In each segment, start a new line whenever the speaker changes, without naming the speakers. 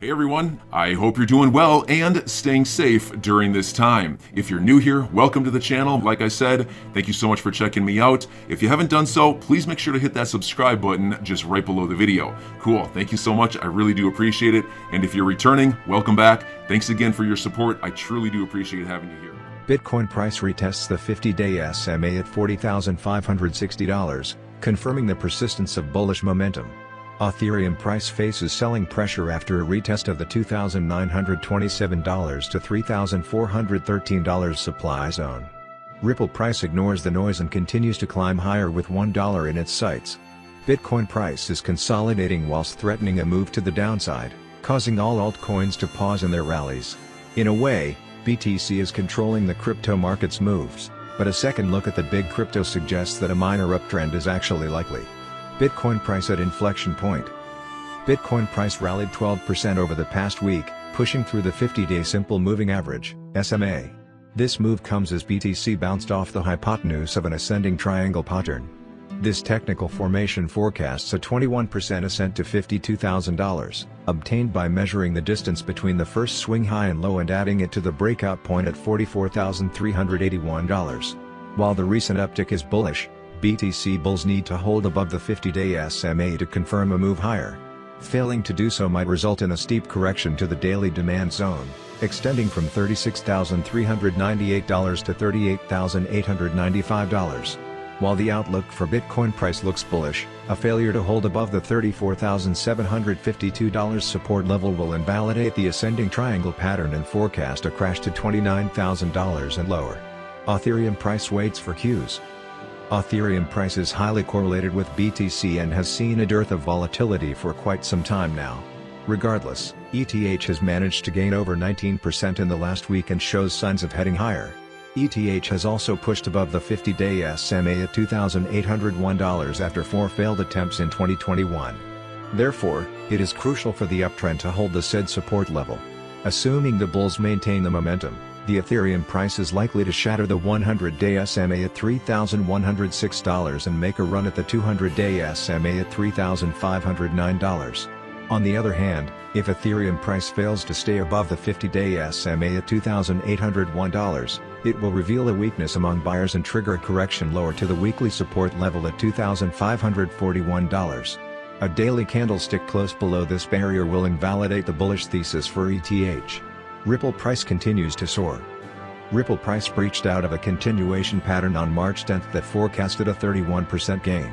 Hey everyone, I hope you're doing well and staying safe during this time. If you're new here, welcome to the channel. Like I said, thank you so much for checking me out. If you haven't done so, please make sure to hit that subscribe button just right below the video. Cool, thank you so much. I really do appreciate it. And if you're returning, welcome back. Thanks again for your support. I truly do appreciate having you here.
Bitcoin price retests the 50-day SMA at $40,560, confirming the persistence of bullish momentum. Ethereum price faces selling pressure after a retest of the $2,927 to $3,413 supply zone. Ripple price ignores the noise and continues to climb higher with $1 in its sights. Bitcoin price is consolidating whilst threatening a move to the downside, causing all altcoins to pause in their rallies. In a way, BTC is controlling the crypto market's moves, but a second look at the big crypto suggests that a minor uptrend is actually likely. Bitcoin price at inflection point. Bitcoin price rallied 12% over the past week, pushing through the 50-day simple moving average, SMA. This move comes as BTC bounced off the hypotenuse of an ascending triangle pattern. This technical formation forecasts a 21% ascent to $52,000, obtained by measuring the distance between the first swing high and low and adding it to the breakout point at $44,381. While the recent uptick is bullish, BTC bulls need to hold above the 50-day SMA to confirm a move higher. Failing to do so might result in a steep correction to the daily demand zone, extending from $36,398 to $38,895. While the outlook for Bitcoin price looks bullish, a failure to hold above the $34,752 support level will invalidate the ascending triangle pattern and forecast a crash to $29,000 and lower. Ethereum price waits for cues. Ethereum price is highly correlated with BTC and has seen a dearth of volatility for quite some time now. Regardless, ETH has managed to gain over 19% in the last week and shows signs of heading higher. ETH has also pushed above the 50-day SMA at $2,801 after 4 failed attempts in 2021. Therefore, it is crucial for the uptrend to hold the said support level. Assuming the bulls maintain the momentum, the Ethereum price is likely to shatter the 100-day SMA at $3,106 and make a run at the 200-day SMA at $3,509. On the other hand, if Ethereum price fails to stay above the 50-day SMA at $2,801, it will reveal a weakness among buyers and trigger a correction lower to the weekly support level at $2,541. A daily candlestick close below this barrier will invalidate the bullish thesis for ETH. Ripple price continues to soar. Ripple price breached out of a continuation pattern on March 10 that forecasted a 31% gain.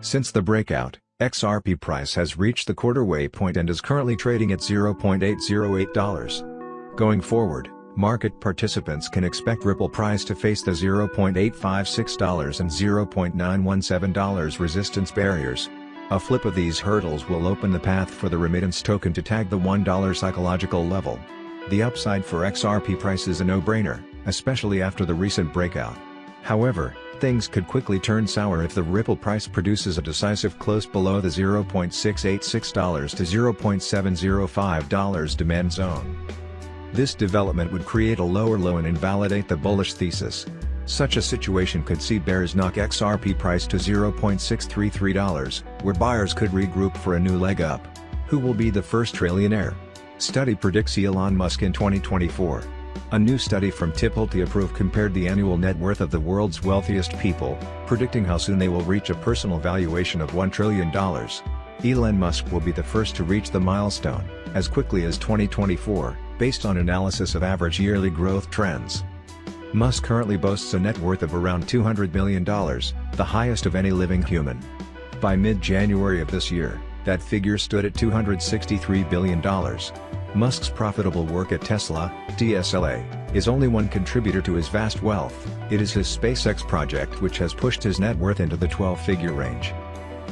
Since the breakout, XRP price has reached the quarterway point and is currently trading at $0.808. Going forward, market participants can expect Ripple price to face the $0.856 and $0.917 resistance barriers. A flip of these hurdles will open the path for the remittance token to tag the $1 psychological level. The upside for XRP price is a no-brainer, especially after the recent breakout. However, things could quickly turn sour if the Ripple price produces a decisive close below the $0.686 to $0.705 demand zone. This development would create a lower low and invalidate the bullish thesis. Such a situation could see bears knock XRP price to $0.633, where buyers could regroup for a new leg up. Who will be the first trillionaire? Study predicts Elon Musk in 2024. A new study from Tipulti compared the annual net worth of the world's wealthiest people, predicting how soon they will reach a personal valuation of $1 trillion. Elon Musk will be the first to reach the milestone, as quickly as 2024, based on analysis of average yearly growth trends. Musk currently boasts a net worth of around $200 billion, the highest of any living human. By mid-January of this year, that figure stood at $263 billion. Musk's profitable work at Tesla, TSLA, is only one contributor to his vast wealth. It is his SpaceX project which has pushed his net worth into the 12-figure range.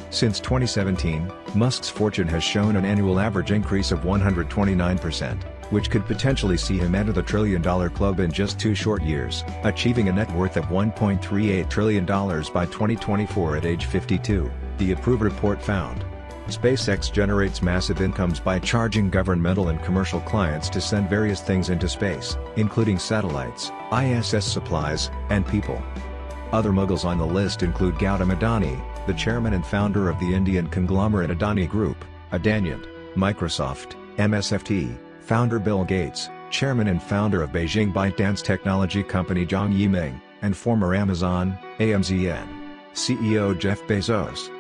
Since 2017, Musk's fortune has shown an annual average increase of 129%, which could potentially see him enter the trillion-dollar club in just 2 short years, achieving a net worth of $1.38 trillion by 2024 at age 52, the approved report found. SpaceX generates massive incomes by charging governmental and commercial clients to send various things into space, including satellites, ISS supplies, and people. Other muggles on the list include Gautam Adani, the chairman and founder of the Indian conglomerate Adani Group, Adaniant, Microsoft, MSFT, founder Bill Gates, chairman and founder of Beijing ByteDance technology company Zhang Yiming, and former Amazon, AMZN, CEO Jeff Bezos.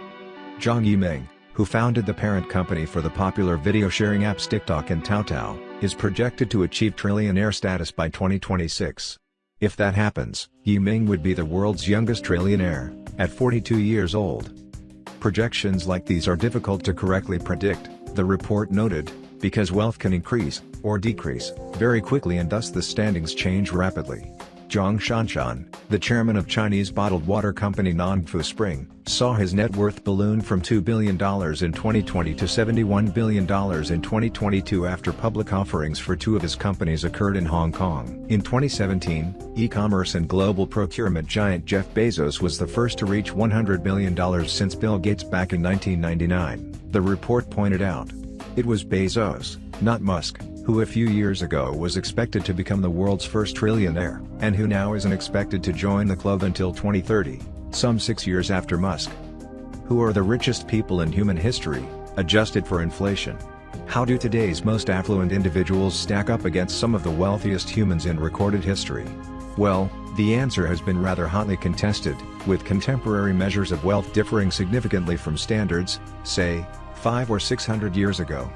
Zhang Yiming, who founded the parent company for the popular video-sharing apps TikTok and Taobao, is projected to achieve trillionaire status by 2026. If that happens, Yiming would be the world's youngest trillionaire, at 42 years old. Projections like these are difficult to correctly predict, the report noted, because wealth can increase, or decrease, very quickly and thus the standings change rapidly. Zhang Shanshan, the chairman of Chinese bottled water company Nongfu Spring, saw his net worth balloon from $2 billion in 2020 to $71 billion in 2022 after public offerings for two of his companies occurred in Hong Kong. In 2017, e-commerce and global procurement giant Jeff Bezos was the first to reach $100 billion since Bill Gates back in 1999, the report pointed out. It was Bezos, not Musk, who a few years ago was expected to become the world's first trillionaire, and who now isn't expected to join the club until 2030, some 6 years after Musk. Who are the richest people in human history, adjusted for inflation? How do today's most affluent individuals stack up against some of the wealthiest humans in recorded history? Well, the answer has been rather hotly contested, with contemporary measures of wealth differing significantly from standards, say, 500 or 600 years ago.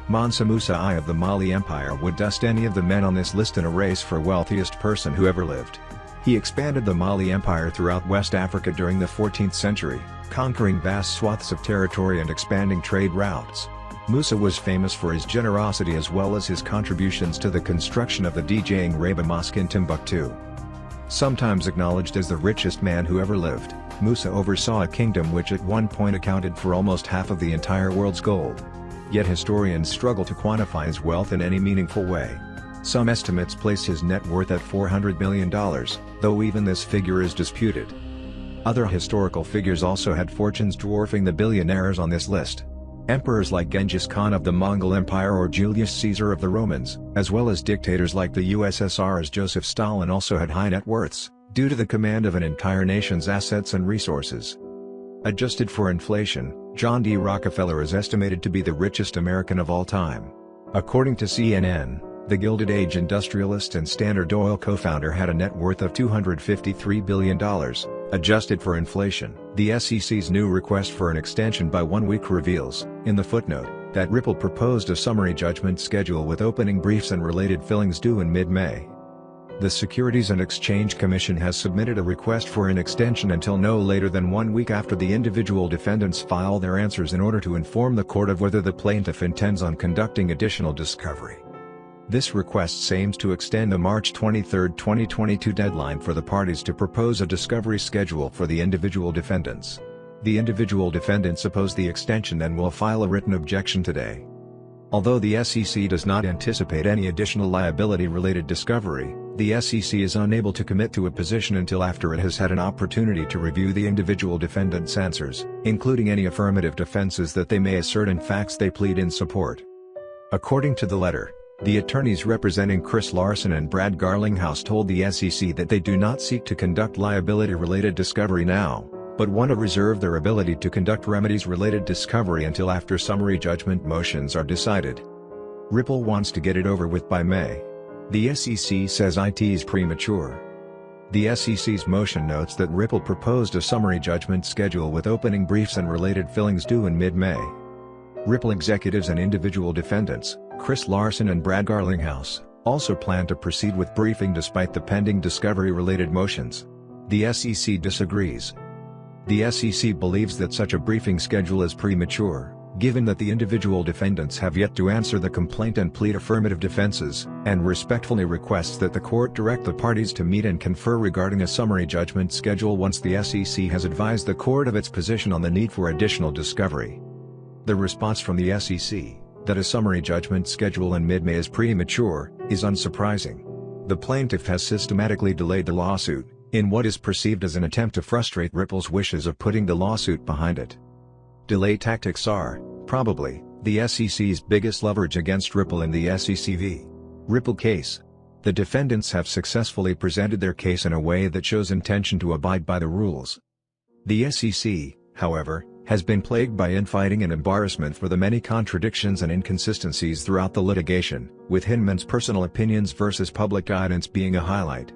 Mansa Musa I of the Mali Empire would dust any of the men on this list in a race for wealthiest person who ever lived. He expanded the Mali Empire throughout West Africa during the 14th century, conquering vast swaths of territory and expanding trade routes. Musa was famous for his generosity as well as his contributions to the construction of the Djang Raba Mosque in Timbuktu. Sometimes acknowledged as the richest man who ever lived, Musa oversaw a kingdom which at one point accounted for almost half of the entire world's gold. Yet historians struggle to quantify his wealth in any meaningful way. Some estimates place his net worth at $400 billion, though even this figure is disputed. Other historical figures also had fortunes dwarfing the billionaires on this list. Emperors like Genghis Khan of the Mongol Empire or Julius Caesar of the Romans, as well as dictators like the USSR's Joseph Stalin also had high net worths, due to the command of an entire nation's assets and resources. Adjusted for inflation, John D. Rockefeller is estimated to be the richest American of all time. According to CNN, the Gilded Age industrialist and Standard Oil co-founder had a net worth of $253 billion, adjusted for inflation. The SEC's new request for an extension by 1 week reveals, in the footnote, that Ripple proposed a summary judgment schedule with opening briefs and related fillings due in mid-May. The Securities and Exchange Commission has submitted a request for an extension until no later than 1 week after the individual defendants file their answers in order to inform the court of whether the plaintiff intends on conducting additional discovery. This request aims to extend the March 23, 2022 deadline for the parties to propose a discovery schedule for the individual defendants. The individual defendants oppose the extension and will file a written objection today. Although the SEC does not anticipate any additional liability-related discovery, the SEC is unable to commit to a position until after it has had an opportunity to review the individual defendants' answers, including any affirmative defenses that they may assert and facts they plead in support. According to the letter, the attorneys representing Chris Larson and Brad Garlinghouse told the SEC that they do not seek to conduct liability-related discovery now, but want to reserve their ability to conduct remedies-related discovery until after summary judgment motions are decided. Ripple wants to get it over with by May. The SEC says it is premature. The SEC's motion notes that Ripple proposed a summary judgment schedule with opening briefs and related fillings due in mid-May. Ripple executives and individual defendants, Chris Larson and Brad Garlinghouse, also plan to proceed with briefing despite the pending discovery-related motions. The SEC disagrees. The SEC believes that such a briefing schedule is premature, given that the individual defendants have yet to answer the complaint and plead affirmative defenses, and respectfully requests that the court direct the parties to meet and confer regarding a summary judgment schedule once the SEC has advised the court of its position on the need for additional discovery. The response from the SEC, that a summary judgment schedule in mid-May is premature, is unsurprising. The plaintiff has systematically delayed the lawsuit, in what is perceived as an attempt to frustrate Ripple's wishes of putting the lawsuit behind it. Delay tactics are, probably, the SEC's biggest leverage against Ripple in the SEC v. Ripple case. The defendants have successfully presented their case in a way that shows intention to abide by the rules. The SEC, however, has been plagued by infighting and embarrassment for the many contradictions and inconsistencies throughout the litigation, with Hinman's personal opinions versus public guidance being a highlight.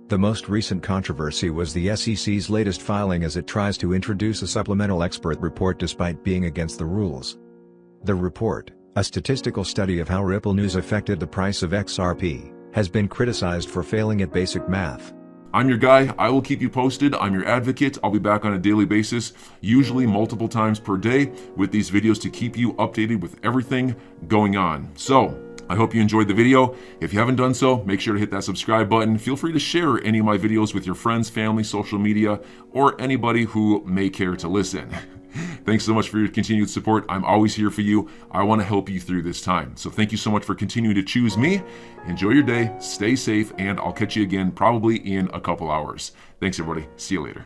The most recent controversy was the SEC's latest filing as it tries to introduce a supplemental expert report despite being against the rules. The report, a statistical study of how Ripple news affected the price of XRP, has been criticized for failing at basic math.
I'm your guy. I will keep you posted. I'm your advocate. I'll be back on a daily basis, usually multiple times per day, with these videos to keep you updated with everything going on. So, I hope you enjoyed the video. If you haven't done so, make sure to hit that subscribe button. Feel free to share any of my videos with your friends, family, social media, or anybody who may care to listen. Thanks so much for your continued support. I'm always here for you. I want to help you through this time. So thank you so much for continuing to choose me. Enjoy your day, stay safe, and I'll catch you again probably in a couple hours. Thanks, everybody. See you later.